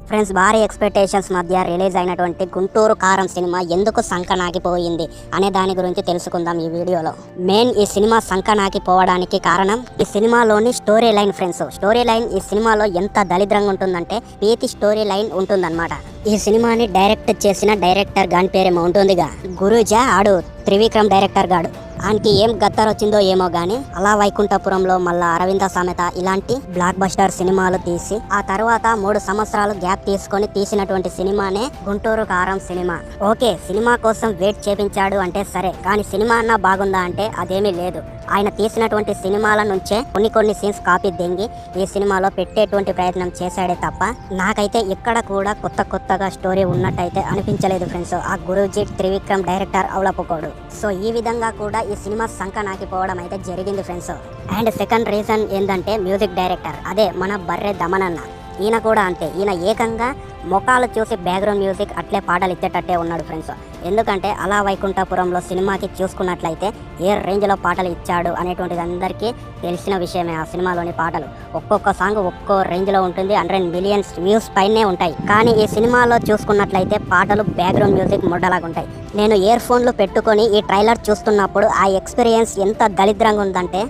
Friends, భారీ expectations మధ్య release అయినటువంటి గుంటూరు కారం సినిమా ఎందుకు సంకనాగిపోయింది అనే దాని గురించి తెలుసుకుందాం ఈ వీడియోలో. ఈ సినిమా సంకనాగిపోవడానికి కారణం ఈ సినిమాలోని story line. Friends, story line ఈ సినిమాలో ఎంత దళిద్రంగా ఉంటుందంటే పీతి స్టోరీ లైన్ ఉంటుందన్నమాట. ఈ సినిమాని డైరెక్ట్ చేసిన డైరెక్టర్ గాని పేరేమో ఉంటుందిగా, గురూజా. ఆడు త్రివిక్రమ్ డైరెక్టర్ గాడు. ఆయనకి ఏం గత్తర్ వచ్చిందో ఏమో గానీ అలా వైకుంఠపురంలో మళ్ళా అరవింద సమేత ఇలాంటి బ్లాక్ బస్టర్ సినిమాలు తీసి ఆ తర్వాత 3 సంవత్సరాలు గ్యాప్ తీసుకొని తీసినటువంటి సినిమానే గుంటూరు కారం సినిమా. ఓకే, సినిమా కోసం వెయిట్ చేపించాడు అంటే సరే, కానీ సినిమా అన్నా బాగుందా అంటే అదేమీ లేదు. ఆయన తీసినటువంటి సినిమాల నుంచే కొన్ని సీన్స్ కాపీ దెంగి ఈ సినిమాలో పెట్టేటువంటి ప్రయత్నం చేశాడే తప్ప నాకైతే ఇక్కడ కూడా కొత్తగా స్టోరీ ఉన్నట్టయితే అనిపించలేదు ఫ్రెండ్స్. ఆ గురూజీ త్రివిక్రమ్ డైరెక్టర్ అవలపుకోడు. సో ఈ విధంగా కూడా ఈ సినిమా సంకనాగిపోవడం అయితే జరిగింది ఫ్రెండ్స్. అండ్ సెకండ్ రీజన్ ఏంటంటే మ్యూజిక్ డైరెక్టర్, అదే మన బర్రె దమనన్న. ఈయన కూడా అంతే. ఈయన ఏకంగా మొఖాలు చూసి బ్యాక్గ్రౌండ్ మ్యూజిక్ అట్లే పాటలు ఇచ్చేటట్టే ఉన్నాడు ఫ్రెండ్స్. ఎందుకంటే అలా వైకుంఠపురంలో సినిమాకి చూసుకున్నట్లయితే ఏ రేంజ్లో పాటలు ఇచ్చాడు అనేటువంటిది అందరికీ తెలిసిన విషయమే. ఆ సినిమాలోని పాటలు ఒక్కొక్క సాంగ్ ఒక్కో రేంజ్లో ఉంటుంది, 100 మిలియన్స్ వ్యూస్ పైనే ఉంటాయి. కానీ ఈ సినిమాలో చూసుకున్నట్లయితే పాటలు బ్యాక్గ్రౌండ్ మ్యూజిక్ ముడ్డలాగా ఉంటాయి. నేను ఇయర్ ఫోన్లు పెట్టుకొని ఈ ట్రైలర్ చూస్తున్నప్పుడు ఆ ఎక్స్పీరియన్స్ ఎంత దళిద్రంగా ఉందంటే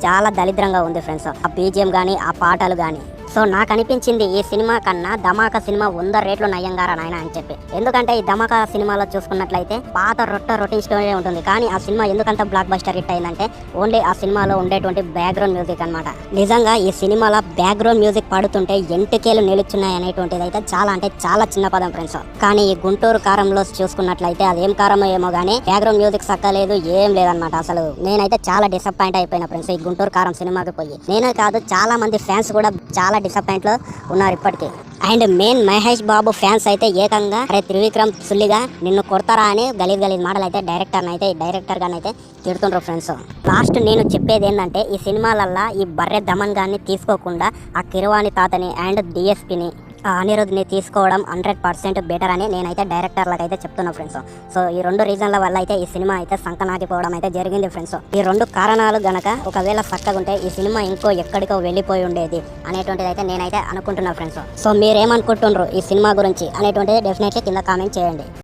చాలా దళిద్రంగా ఉంది ఫ్రెండ్స్. ఆ బీజిఎం కానీ ఆ పాటలు కానీ. సో నాకు అనిపించింది ఈ సినిమా కన్నా ధమాకా సినిమా 100 రేట్లు నయ్యంగారా నాయన అని చెప్పి. ఎందుకంటే ఈ ధమాకా సినిమాలో చూసుకున్నట్లయితే పాత రొటీన్ స్టోరీ ఉంటుంది, కానీ ఆ సినిమా ఎందుకంత బ్లాక్ బస్టర్ హిట్ అయిందంటే ఓన్లీ ఆ సినిమాలో ఉండేటువంటి బ్యాక్గ్రౌండ్ మ్యూజిక్ అనమాట. నిజంగా ఈ సినిమాలో బ్యాక్గ్రౌండ్ మ్యూజిక్ పాడుతుంటే ఎంటికేలు నిలుచున్నాయి అనేటువంటిది అయితే చాలా చిన్న పదం ఫ్రెండ్స్. కానీ ఈ గుంటూరు కారంలో చూసుకున్నట్లయితే అదేం కారమో ఏమో కానీ బ్యాక్గ్రౌండ్ మ్యూజిక్ సక్కలేదు, ఏం లేదనమాట. అసలు నేనైతే చాలా డిసప్పాయింట్ అయిపోయినా ఫ్రెండ్స్ ఈ గుంటూరు కారం సినిమాకి పోయి. నేనే కాదు, చాలా మంది ఫ్యాన్స్ కూడా చాలా డిసప్పాయింట్ లో ఉన్నారు ఇప్పటికీ. And main Mahesh Babu fans అయితే ఏకంగా అరే త్రివిక్రమ్ సుల్లిగా నిన్ను కొడతారా అని గలీజ్ మాటలు అయితే డైరెక్టర్ గాని అయితే తిడుతుండ్రు ఫ్రెండ్స్. లాస్ట్ నేను చెప్పేది ఏంటంటే ఈ సినిమాలల్లా ఈ బర్రె దమన్ గాన్ని తీసుకోకుండా ఆ కిరవాణి తాతని అండ్ డిఎస్పిని అనిరుద్ని తీసుకోవడం 100% బెటర్ అని నేనైతే డైరెక్టర్లకు అయితే చెప్తున్నా ఫ్రెండ్స్. సో ఈ 2 రీజన్ల వల్ల అయితే ఈ సినిమా అయితే సంకనాగిపోవడం అయితే జరిగింది ఫ్రెండ్స్. ఈ 2 కారణాలు గనక ఒకవేళ చక్కగుంటే ఈ సినిమా ఎక్కడికో వెళ్ళిపోయి ఉండేది అనేటువంటిది అయితే నేనైతే అనుకుంటున్నా ఫ్రెండ్స్. సో మీరేమనుకుంటున్నారు ఈ సినిమా గురించి అనేటువంటిది డెఫినెట్లీ కింద కామెంట్ చేయండి.